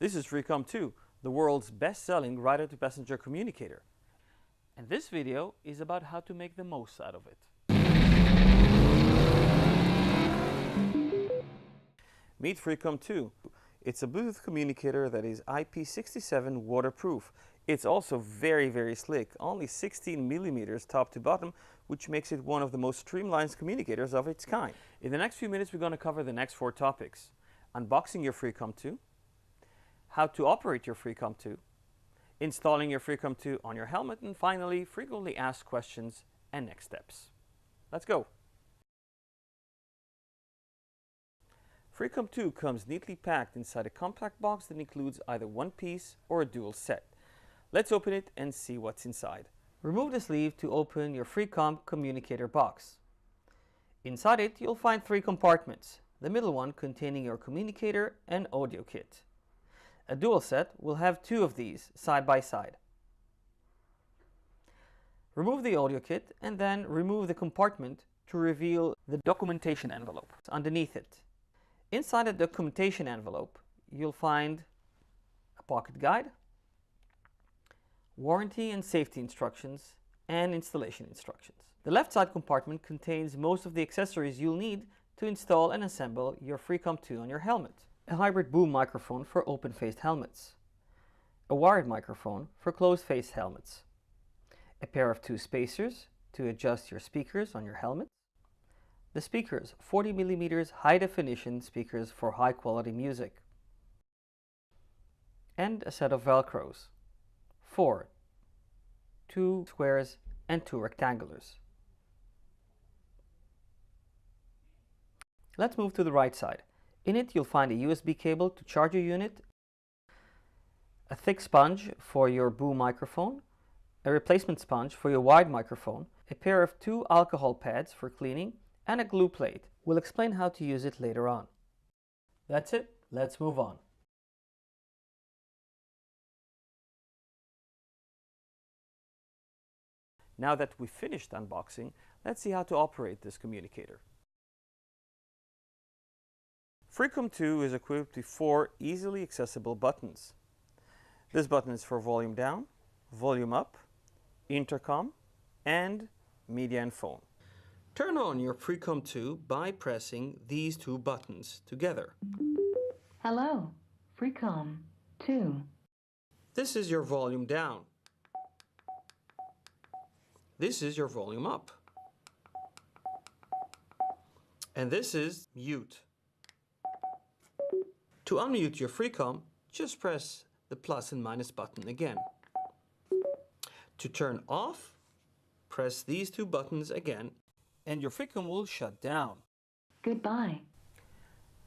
This is Freecom 2, the world's best-selling writer-to-passenger communicator. And this video is about how to make the most out of it. Meet Freecom 2. It's a Bluetooth communicator that is IP67 waterproof. It's also very slick, only 16 millimeters top to bottom, which makes it one of the most streamlined communicators of its kind. In the next few minutes, we're going to cover the next 4 topics. Unboxing your Freecom 2, how to operate your Freecom 2, installing your Freecom 2 on your helmet, and finally, frequently asked questions and next steps. Let's go. Freecom 2 comes neatly packed inside a compact box that includes either one piece or a dual set. Let's open it and see what's inside. Remove the sleeve to open your Freecom communicator box. Inside it, you'll find 3 compartments, the middle one containing your communicator and audio kit. A dual set will have 2 of these side by side. Remove the audio kit and then remove the compartment to reveal the documentation envelope underneath it. Inside the documentation envelope, you'll find a pocket guide, warranty and safety instructions, and installation instructions. The left side compartment contains most of the accessories you'll need to install and assemble your Freecom 2 on your helmet. A hybrid boom microphone for open-faced helmets, a wired microphone for closed-faced helmets, a pair of 2 spacers to adjust your speakers on your helmet, the speakers 40mm high-definition speakers for high-quality music, and a set of Velcros, 4, 2 squares and 2 rectangulars. Let's move to the right side. In it, you'll find a USB cable to charge your unit, a thick sponge for your boom microphone, a replacement sponge for your wide microphone, a pair of 2 alcohol pads for cleaning, and a glue plate. We'll explain how to use it later on. That's it. Let's move on. Now that we've finished unboxing, let's see how to operate this communicator. Freecom 2 is equipped with 4 easily accessible buttons. This button is for volume down, volume up, intercom, and media and phone. Turn on your Freecom 2 by pressing these 2 buttons together. Hello, Freecom 2. This is your volume down. This is your volume up. And this is mute. To unmute your Freecom, just press the plus and minus button again. To turn off, press these 2 buttons again, and your Freecom will shut down. Goodbye.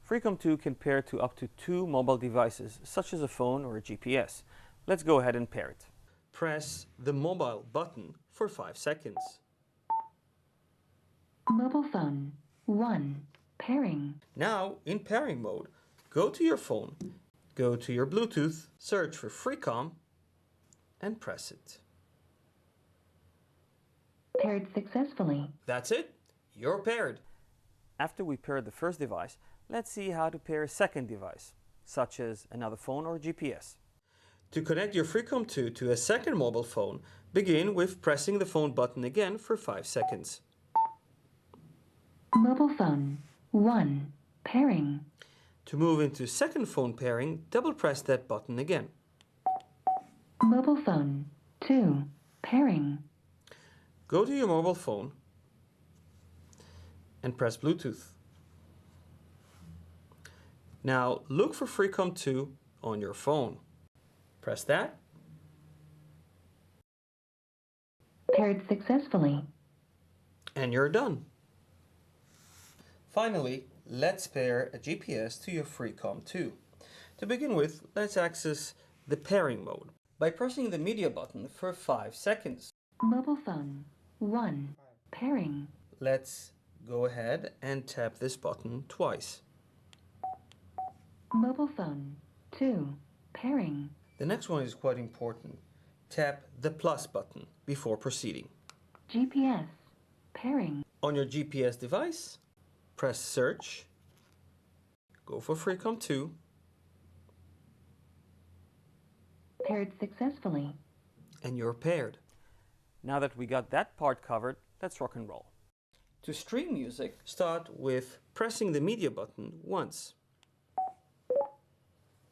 Freecom 2 can pair to up to 2 mobile devices, such as a phone or a GPS. Let's go ahead and pair it. Press the mobile button for 5 seconds. Mobile phone 1. Pairing. Now, in pairing mode, go to your phone, go to your Bluetooth, search for Freecom, and press it. Paired successfully. That's it. You're paired. After we paired the first device, let's see how to pair a second device, such as another phone or GPS. To connect your Freecom 2 to a second mobile phone, begin with pressing the phone button again for 5 seconds. Mobile phone 1. Pairing. To move into second phone pairing, double press that button again. Mobile phone 2. Pairing. Go to your mobile phone and press Bluetooth. Now look for Freecom 2 on your phone. Press that. Paired successfully. And you're done. Finally, let's pair a GPS to your Freecom 2. To begin with, let's access the pairing mode by pressing the media button for 5 seconds. Mobile phone 1. Pairing. Let's go ahead and tap this button twice. Mobile phone 2. Pairing. The next one is quite important. Tap the plus button before proceeding. GPS. Pairing. On your GPS device, press search, go for Freecom 2, Paired successfully. And you're paired. Now that we got that part covered, let's rock and roll. To stream music, start with pressing the media button once.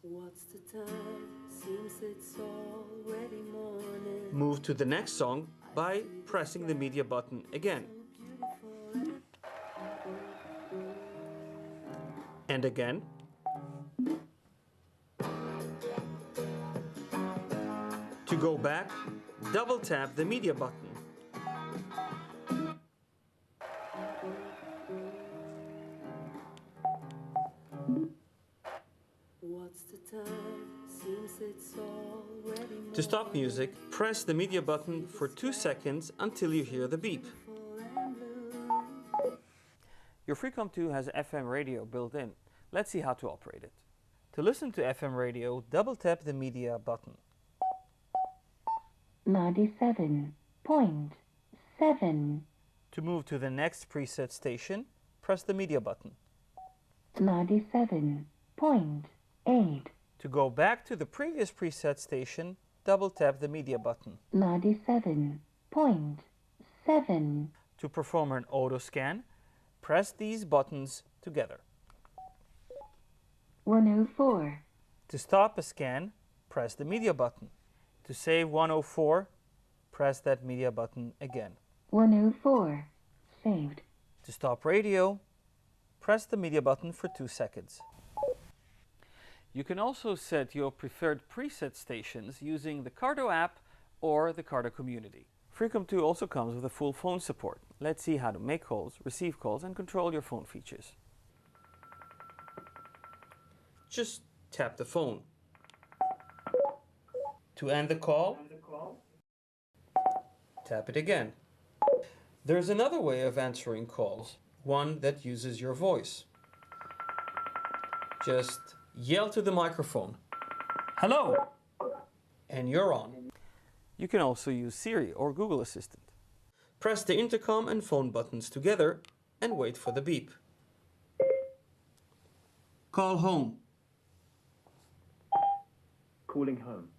What's the time? Seems it's already morning. Move to the next song by pressing the media button again. And again. To go back, double tap the media button. What's the time? Seems it's already morning. To stop music, press the media button for 2 seconds until you hear the beep. Your Freecom 2 has FM radio built in. Let's see how to operate it. To listen to FM radio, double tap the media button. 97.7. To move to the next preset station, press the media button. 97.8. To go back to the previous preset station, double tap the media button. 97.7. To perform an auto scan, press these buttons together. 104. To stop a scan, press the media button. To save 104, press that media button again. 104. Saved. To stop radio, press the media button for 2 seconds. You can also set your preferred preset stations using the Cardo app or the Cardo community. Freecom 2 also comes with a full phone support. Let's see how to make calls, receive calls, and control your phone features. Just tap the phone. To end the call, tap it again. There's another way of answering calls, one that uses your voice. Just yell to the microphone, "Hello!" and you're on. You can also use Siri or Google Assistant. Press the intercom and phone buttons together and wait for the beep. Call home. Calling home.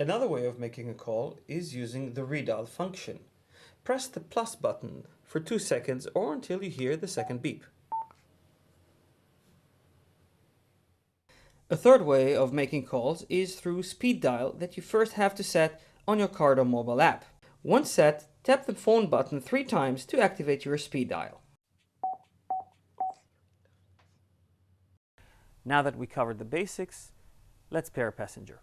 Another way of making a call is using the redial function. Press the plus button for 2 seconds or until you hear the second beep. A third way of making calls is through speed dial that you first have to set on your Cardo mobile app. Once set, tap the phone button 3 times to activate your speed dial. Now that we covered the basics, let's pair a passenger.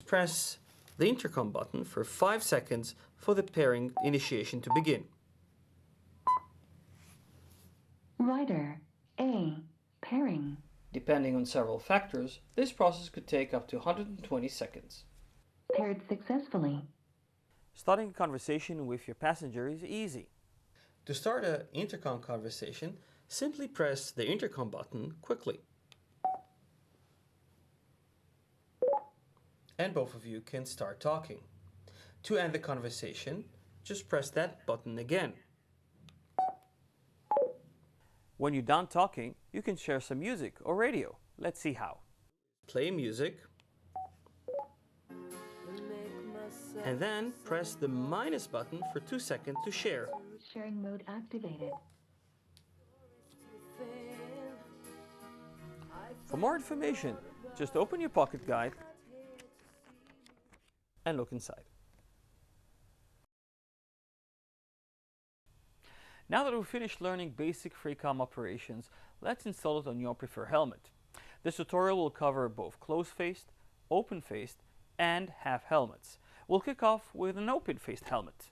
Press the intercom button for 5 seconds for the pairing initiation to begin. Rider A. Pairing. Depending on several factors, this process could take up to 120 seconds. Paired successfully. Starting a conversation with your passenger is easy. To start an intercom conversation, simply press the intercom button quickly. And both of you can start talking. To end the conversation, just press that button again. When you're done talking, you can share some music or radio. Let's see how. Play music. And then press the minus button for 2 seconds to share. Sharing mode activated. For more information, just open your pocket guide and look inside. Now that we've finished learning basic Freecom operations, let's install it on your preferred helmet. This tutorial will cover both closed-faced, open-faced, and half helmets. We'll kick off with an open-faced helmet.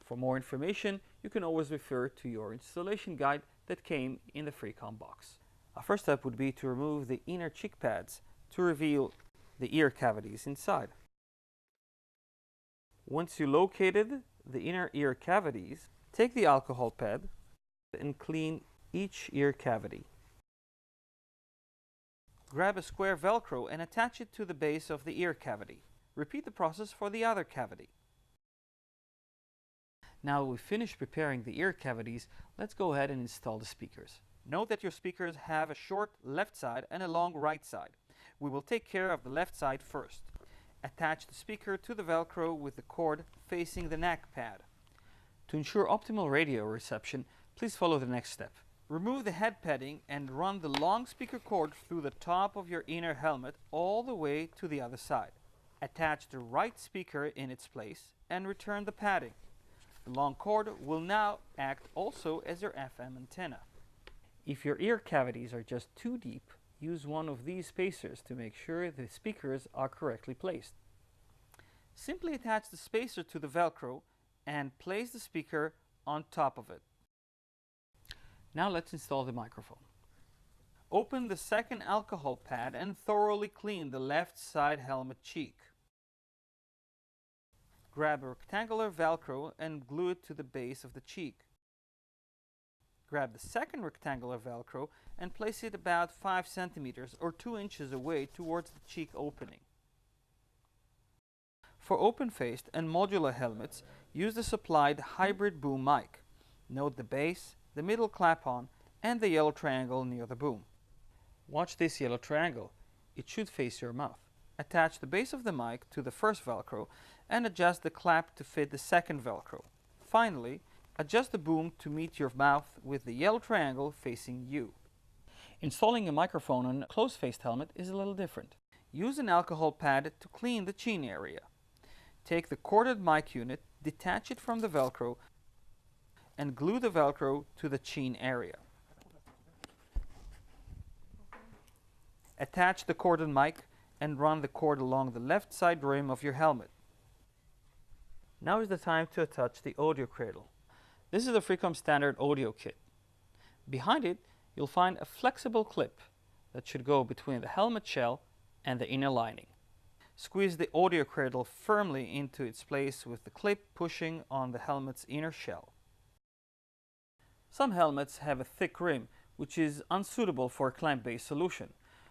For more information, you can always refer to your installation guide that came in the Freecom box. Our first step would be to remove the inner cheek pads to reveal the ear cavities inside. Once you located the inner ear cavities, take the alcohol pad and clean each ear cavity. Grab a square Velcro and attach it to the base of the ear cavity. Repeat the process for the other cavity. Now we've finished preparing the ear cavities, let's go ahead and install the speakers. Note that your speakers have a short left side and a long right side. We will take care of the left side first. Attach the speaker to the Velcro with the cord facing the neck pad. To ensure optimal radio reception, please follow the next step. Remove the head padding and run the long speaker cord through the top of your inner helmet all the way to the other side. Attach the right speaker in its place and return the padding. The long cord will now act also as your FM antenna. If your ear cavities are just too deep, use one of these spacers to make sure the speakers are correctly placed. Simply attach the spacer to the Velcro and place the speaker on top of it. Now let's install the microphone. Open the second alcohol pad and thoroughly clean the left side helmet cheek. Grab a rectangular Velcro and glue it to the base of the cheek. Grab the second rectangular Velcro and place it about 5 centimeters or 2 inches away towards the cheek opening. For open-faced and modular helmets, use the supplied hybrid boom mic. Note the base, the middle clap-on, and the yellow triangle near the boom. Watch this yellow triangle. It should face your mouth. Attach the base of the mic to the first Velcro and adjust the clap to fit the second Velcro. Finally, adjust the boom to meet your mouth with the yellow triangle facing you. Installing a microphone on a closed-faced helmet is a little different. Use an alcohol pad to clean the chin area. Take the corded mic unit, detach it from the Velcro, and glue the Velcro to the chin area. Attach the corded mic and run the cord along the left side rim of your helmet. Now is the time to attach the audio cradle. This is the Freecom standard audio kit. Behind it, you'll find a flexible clip that should go between the helmet shell and the inner lining. Squeeze the audio cradle firmly into its place with the clip pushing on the helmet's inner shell. Some helmets have a thick rim, which is unsuitable for a clamp-based solution.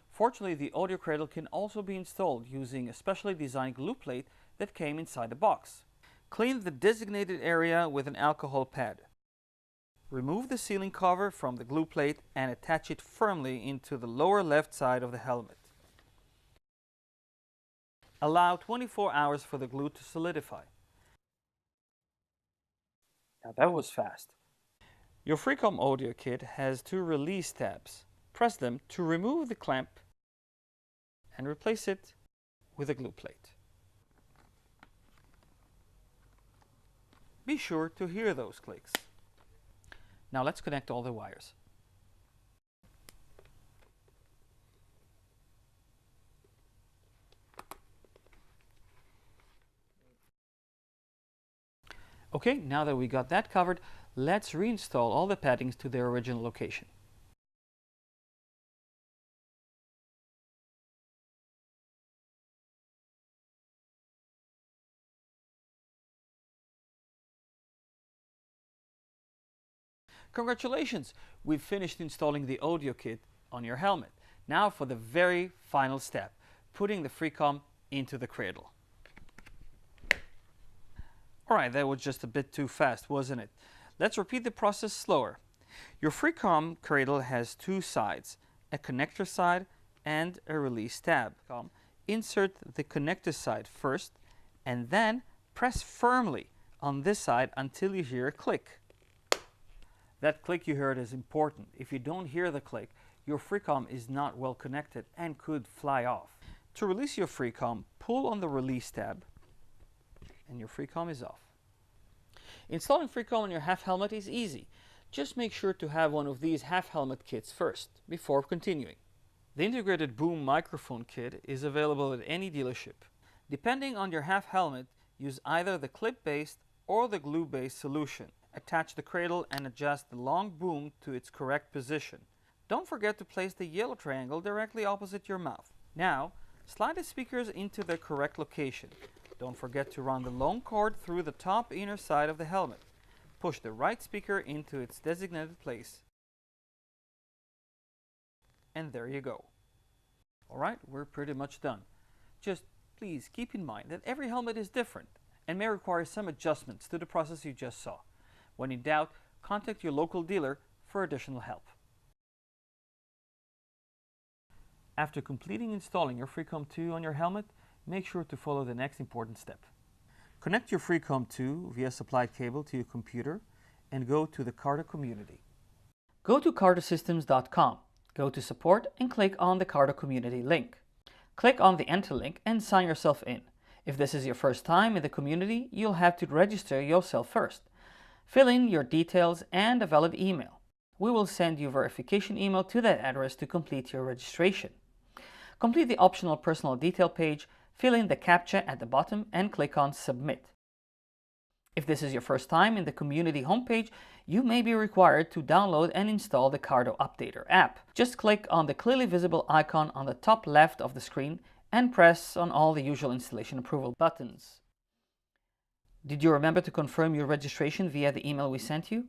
Fortunately, the audio cradle can also be installed using a specially designed glue plate that came inside the box. Clean the designated area with an alcohol pad. Remove the sealing cover from the glue plate and attach it firmly into the lower left side of the helmet. Allow 24 hours for the glue to solidify. Now that was fast. Your Freecom audio kit has 2 release tabs. Press them to remove the clamp and replace it with a glue plate. Be sure to hear those clicks. Now let's connect all the wires. Okay, now that we got that covered, let's reinstall all the paddings to their original location. Congratulations! We've finished installing the audio kit on your helmet. Now for the very final step, putting the Freecom into the cradle. Alright, that was just a bit too fast, wasn't it? Let's repeat the process slower. Your Freecom cradle has 2 sides, a connector side and a release tab. Insert the connector side first and then press firmly on this side until you hear a click. That click you heard is important. If you don't hear the click, your Freecom is not well connected and could fly off. To release your Freecom, pull on the release tab and your Freecom is off. Installing Freecom on your half helmet is easy. Just make sure to have one of these half helmet kits first before continuing. The integrated boom microphone kit is available at any dealership. Depending on your half helmet, use either the clip-based or the glue-based solution. Attach the cradle and adjust the long boom to its correct position. Don't forget to place the yellow triangle directly opposite your mouth. Now, slide the speakers into their correct location. Don't forget to run the long cord through the top inner side of the helmet. Push the right speaker into its designated place. And there you go. Alright, we're pretty much done. Just please keep in mind that every helmet is different and may require some adjustments to the process you just saw. When in doubt, contact your local dealer for additional help. After completing installing your Freecom 2 on your helmet, make sure to follow the next important step. Connect your Freecom 2 via supplied cable to your computer and go to the Cardo community. Go to cardosystems.com, go to support and click on the Cardo community link. Click on the enter link and sign yourself in. If this is your first time in the community, you'll have to register yourself first. Fill in your details and a valid email. We will send you a verification email to that address to complete your registration. Complete the optional personal detail page, fill in the CAPTCHA at the bottom and click on Submit. If this is your first time in the community homepage, you may be required to download and install the Cardo Updater app. Just click on the clearly visible icon on the top left of the screen and press on all the usual installation approval buttons. Did you remember to confirm your registration via the email we sent you?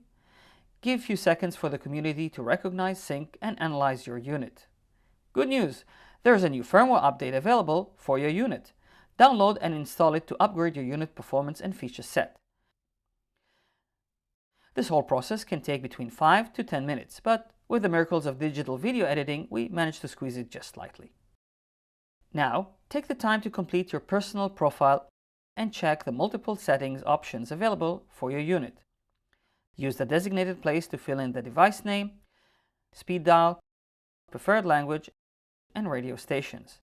Give a few seconds for the community to recognize, sync, and analyze your unit. Good news! There is a new firmware update available for your unit. Download and install it to upgrade your unit performance and feature set. This whole process can take between 5 to 10 minutes, but with the miracles of digital video editing, we managed to squeeze it just slightly. Now, take the time to complete your personal profile and check the multiple settings options available for your unit. Use the designated place to fill in the device name, speed dial, preferred language, and radio stations.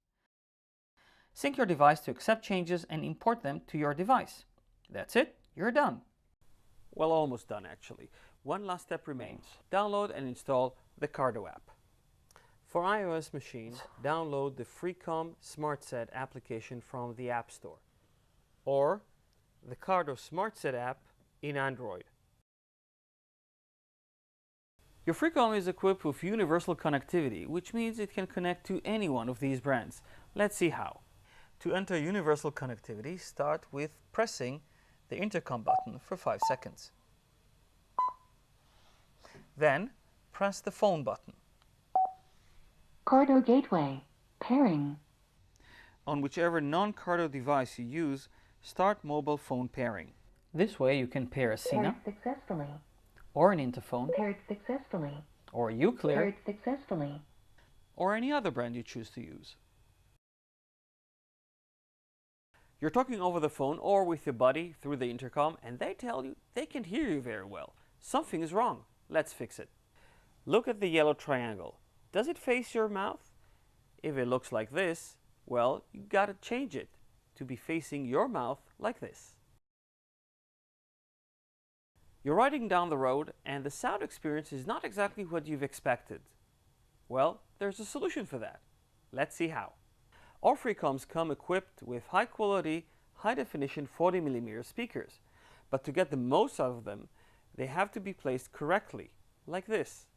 Sync your device to accept changes and import them to your device. That's it, you're done. Well, almost done actually. One last step remains. Download and install the Cardo app. For iOS machines, download the Freecom SmartSet application from the App Store or the Cardo SmartSet app in Android. Your Freecom is equipped with universal connectivity, which means it can connect to any one of these brands. Let's see how. To enter universal connectivity, start with pressing the intercom button for 5 seconds. Then, press the phone button. Cardo Gateway. Pairing. On whichever non-Cardo device you use, start mobile phone pairing. This way you can pair a Paired Sina successfully. or an Interphone Paired successfully. or Uclear Paired successfully. or any other brand you choose to use. You're talking over the phone or with your buddy through the intercom and they tell you they can't hear you very well. Something is wrong. Let's fix it. Look at the yellow triangle. Does it face your mouth? If it looks like this, well, you gotta change it to be facing your mouth like this. You're riding down the road and the sound experience is not exactly what you've expected. Well, there's a solution for that. Let's see how. All Freecoms come equipped with high quality, high definition 40mm speakers, but to get the most out of them, they have to be placed correctly, like this.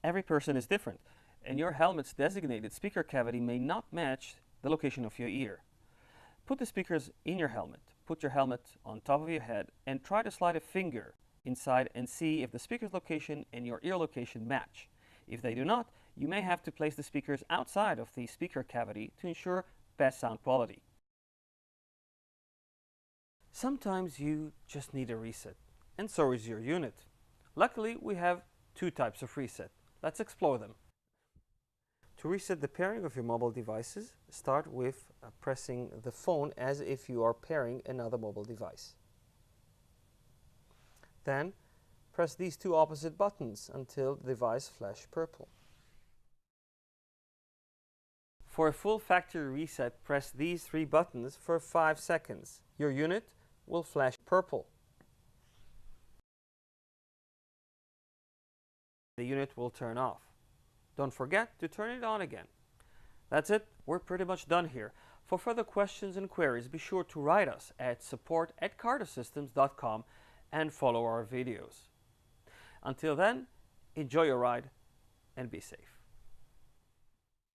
Every person is different, and your helmet's designated speaker cavity may not match the location of your ear. Put the speakers in your helmet, put your helmet on top of your head, and try to slide a finger inside and see if the speaker's location and your ear location match. If they do not, you may have to place the speakers outside of the speaker cavity to ensure best sound quality. Sometimes you just need a reset, and so is your unit. Luckily, we have 2 types of reset. Let's explore them. To reset the pairing of your mobile devices, start with pressing the phone as if you are pairing another mobile device. Then, press these 2 opposite buttons until the device flashes purple. For a full factory reset, press these 3 buttons for 5 seconds. Your unit will flash purple. The unit will turn off. Don't forget to turn it on again. That's it, we're pretty much done here. For further questions and queries, be sure to write us at support@cardosystems.com and follow our videos. Until then, enjoy your ride and be safe.